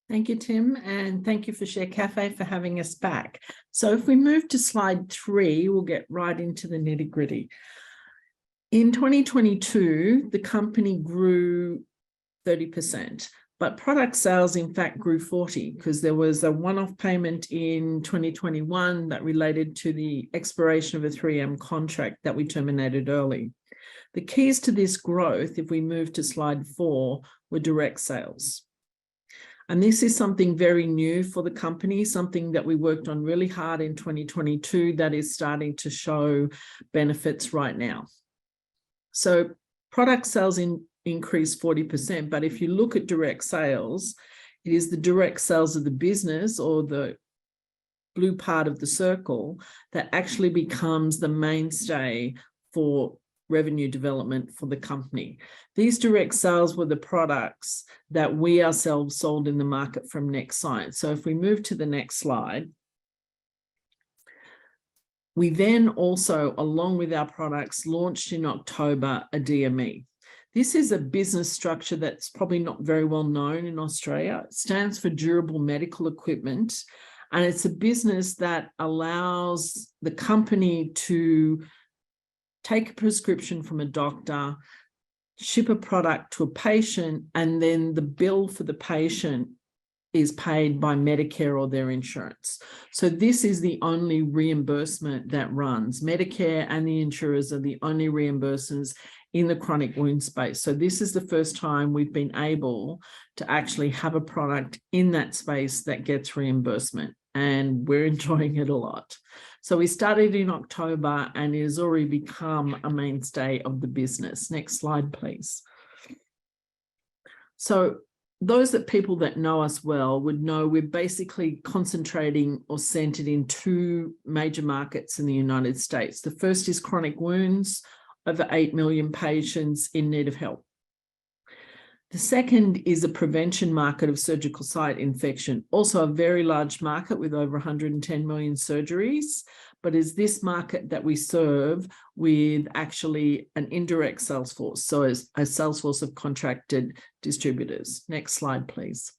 Thank you, Tim, and thank you for Share Cafe for having us back. So if we move to slide 3, we'll get right into the nitty-gritty. In 2022, the company grew 30%, but product sales, in fact, grew 40% because there was a one-off payment in 2021 that related to the expiration of a 3M contract that we terminated early. The keys to this growth, if we move to slide 4, were direct sales. And this is something very new for the company, something that we worked on really hard in 2022 that is starting to show benefits right now. So product sales increased 40%, but if you look at direct sales, it is the direct sales of the business, or the blue part of the circle, that actually becomes the mainstay for revenue development for the company. These direct sales were the products that we ourselves sold in the market from NXS. So if we move to the next slide, we then also, along with our products, launched in October a DME. This is a business structure that's probably not very well known in Australia. It stands for Durable Medical Equipment, and it's a business that allows the company to take a prescription from a doctor, ship a product to a patient, and then the bill for the patient is paid by Medicare or their insurance. So this is the only reimbursement that runs. Medicare and the insurers are the only reimbursers in the chronic wound space. So this is the first time we've been able to actually have a product in that space that gets reimbursement, and we're enjoying it a lot. So we started in October and it has already become a mainstay of the business. Next slide, please. So those people that know us well would know we're basically concentrating or centered in 2 major markets in the United States. The first is chronic wounds, over 8 million patients in need of help. The second is a prevention market of surgical site infection, also a very large market with over 110 million surgeries, but is this market that we serve with actually an indirect sales force, so as a sales force of contracted distributors. Next slide, please.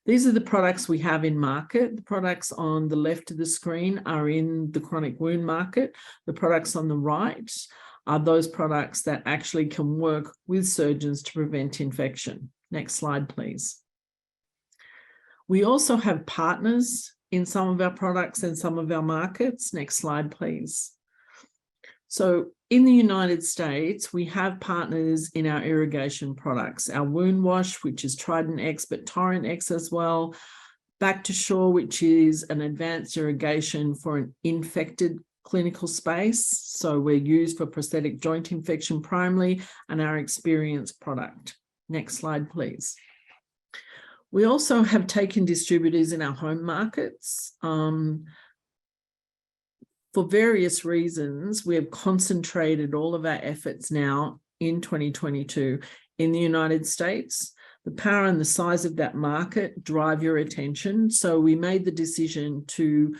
These are the products we have in market. The products on the left of the screen are in the chronic wound market. The products on the right are those products that actually can work with surgeons to prevent infection. Next slide, please. We also have partners in some of our products and some of our markets. Next slide, please. So in the United States, we have partners in our irrigation products, our wound wash, which is Trident X, but Torrent X as well, Back to Shore, which is an advanced irrigation for an infected clinical space. So we're used for prosthetic joint infection primarily, and our Experience product. Next slide, please. We also have taken distributors in our home markets. For various reasons, we have concentrated all of our efforts now in 2022 in the United States. The power and the size of that market drive your attention. So we made the decision to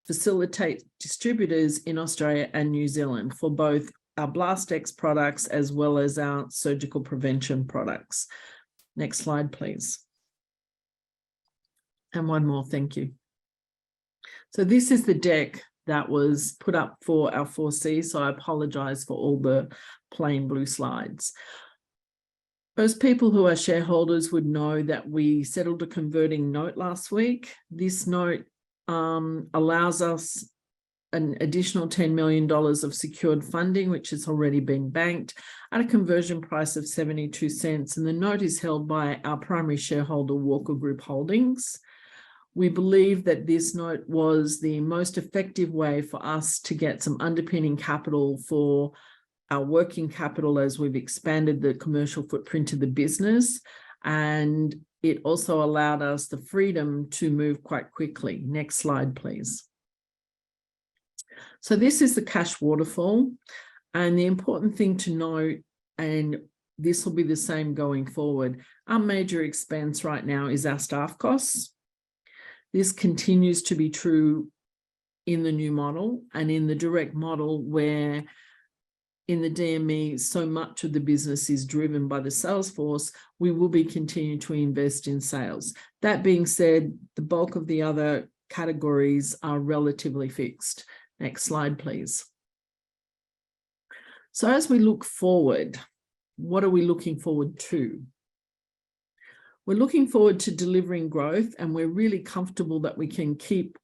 facilitate distributors in Australia and New Zealand for both our BlastX products as well as our surgical prevention products. Next slide, please. And one more, thank you. So this is the deck that was put up for our 4C, so I apologize for all the plain blue slides. Most people who are shareholders would know that we settled a converting note last week. This note allows us an additional $10 million of secured funding, which has already been banked at a conversion price of 72 cents. And the note is held by our primary shareholder, Walker Group Holdings. We believe that this note was the most effective way for us to get some underpinning capital for our working capital as we've expanded the commercial footprint of the business. And it also allowed us the freedom to move quite quickly. Next slide, please. So this is the cash waterfall. And the important thing to note, and this will be the same going forward, our major expense right now is our staff costs. This continues to be true in the new model and in the direct model, where in the DME, so much of the business is driven by the sales force, we will be continuing to invest in sales. That being said, the bulk of the other categories are relatively fixed. Next slide, please. So as we look forward, what are we looking forward to? We're looking forward to delivering growth, and we're really comfortable that we can keep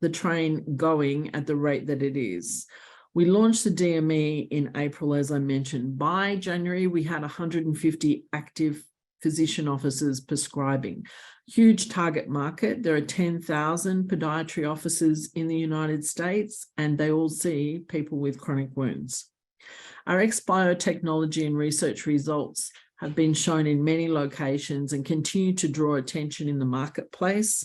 the train going at the rate that it is. We launched the DME in April, as I mentioned. By January, we had 150 active physician offices prescribing. Huge target market. There are 10,000 podiatry offices in the United States, and they all see people with chronic wounds. Our XbioTechnology and research results have been shown in many locations and continue to draw attention in the marketplace.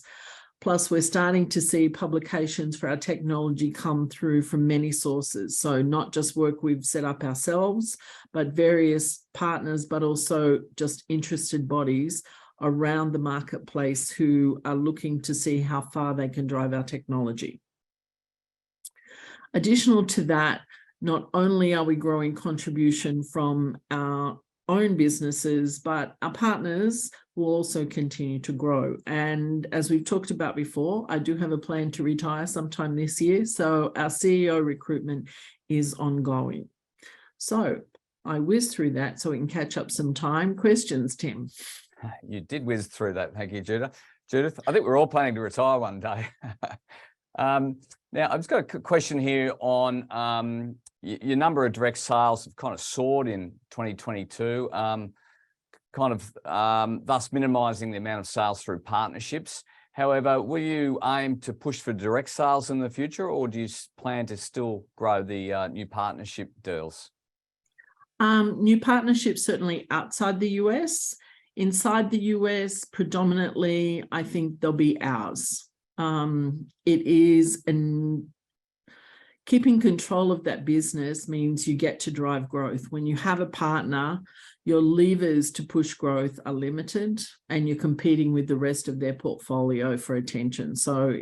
Plus, we're starting to see publications for our technology come through from many sources. So not just work we've set up ourselves, but various partners, but also just interested bodies around the marketplace who are looking to see how far they can drive our technology. Additional to that, not only are we growing contribution from our own businesses, but our partners will also continue to grow. And as we've talked about before, I do have a plan to retire sometime this year. So our CEO recruitment is ongoing. So I whizzed through that so we can catch up some time. Questions, Tim? You did whiz through that. Thank you, Judith. Judith, I think we're all planning to retire one day. Now, I've just got a question here on your number of direct sales have kind of soared in 2022, thus minimising the amount of sales through partnerships. However, will you aim to push for direct sales in the future, or do you plan to still grow the new partnership deals? New partnerships certainly outside the US. Inside the US, predominantly, I think they'll be ours. It is keeping control of that business means you get to drive growth. When you have a partner, your levers to push growth are limited and you're competing with the rest of their portfolio for attention. So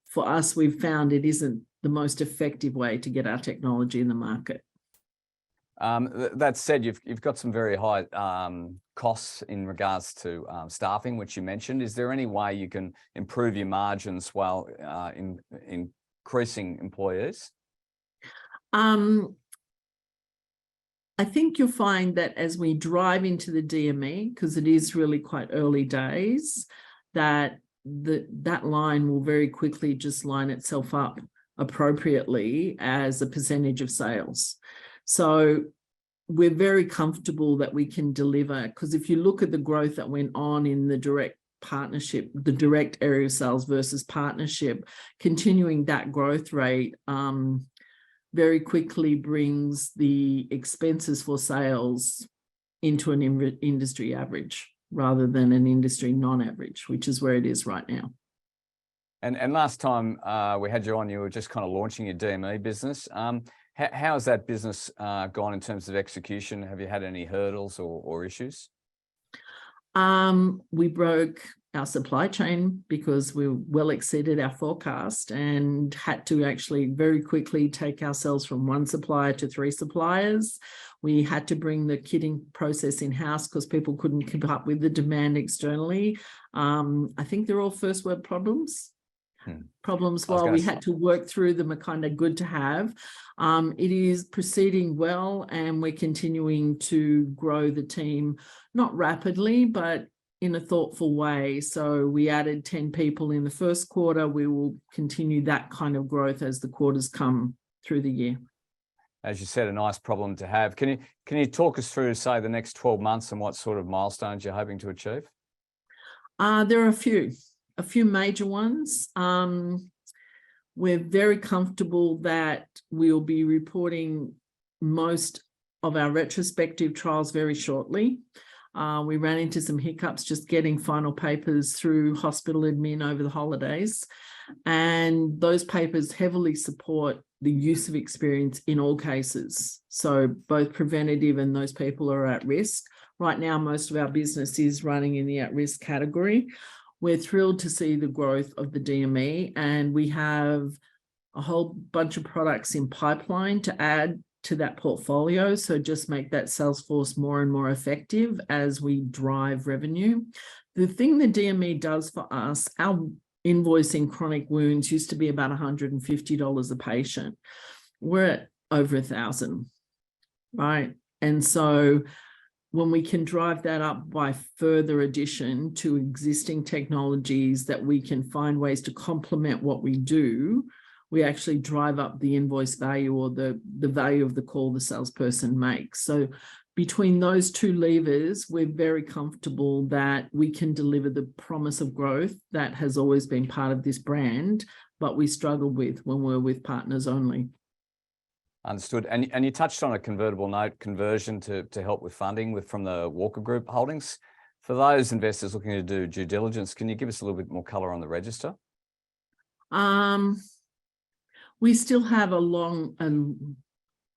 for us, we've found it isn't the most effective way to get our technology in the market. That said, you've got some very high costs in regards to staffing, which you mentioned. Is there any way you can improve your margins while increasing employees? I think you'll find that as we drive into the DME, because it is really quite early days, that line will very quickly just line itself up appropriately as a percentage of sales. So we're very comfortable that we can deliver, because if you look at the growth that went on in the direct partnership, the direct area of sales versus partnership, continuing that growth rate very quickly brings the expenses for sales into an industry average rather than an industry non-average, which is where it is right now. And last time we had you on, you were just kind of launching your DME business. How has that business gone in terms of execution? Have you had any hurdles or issues? We broke our supply chain because we well exceeded our forecast and had to actually very quickly take ourselves from one supplier to 3 suppliers. We had to bring the kitting process in-house because people couldn't keep up with the demand externally. I think they're all first world problems. Problems while we had to work through them are kind of good to have. It is proceeding well, and we're continuing to grow the team, not rapidly, but in a thoughtful way. So we added 10 people in the first quarter. We will continue that kind of growth as the quarters come through the year. As you said, a nice problem to have. Can you talk us through, say, the next 12 months and what sort of milestones you're hoping to achieve? There are a few major ones. We're very comfortable that we'll be reporting most of our retrospective trials very shortly. We ran into some hiccups just getting final papers through hospital admin over the holidays. And those papers heavily support the use of experience in all cases. So both preventative and those people are at risk. Right now, most of our business is running in the at-risk category. We're thrilled to see the growth of the DME, and we have a whole bunch of products in pipeline to add to that portfolio. So just make that sales force more and more effective as we drive revenue. The thing the DME does for us, our invoicing chronic wounds used to be about $150 a patient. We're at over $1,000, right? And so when we can drive that up by further addition to existing technologies that we can find ways to complement what we do, we actually drive up the invoice value or the value of the call the salesperson makes. So between those two levers, we're very comfortable that we can deliver the promise of growth that has always been part of this brand, but we struggle with when we're with partners only. Understood. And you touched on a convertible note conversion to help with funding from the Walker Group holdings. For those investors looking to do due diligence, can you give us a little bit more color on the register? We still have a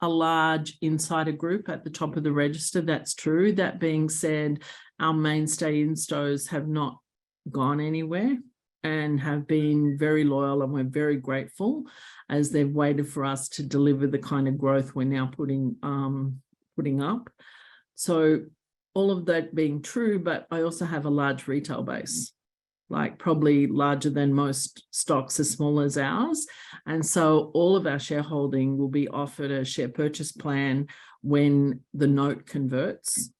large insider group at the top of the register. That's true. That being said, our mainstay instos have not gone anywhere and have been very loyal, and we're very grateful as they've waited for us to deliver the kind of growth we're now putting up. So all of that being true, but I also have a large retail base, like probably larger than most stocks as small as ours. And so all of our shareholding will be offered a share purchase plan when the note converts.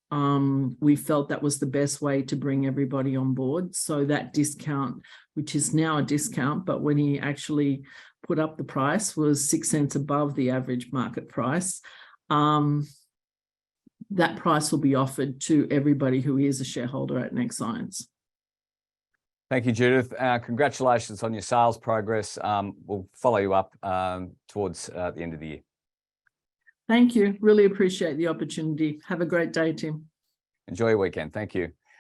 We felt that was the best way to bring everybody on board. So that discount, which is now a discount, but when he actually put up the price was 6 cents above the average market price. That price will be offered to everybody who is a shareholder at Next Science. Thank you, Judith. Congratulations on your sales progress. We'll follow you up towards the end of the year. Thank you. Really appreciate the opportunity. Have a great day, Tim. Enjoy your weekend. Thank you.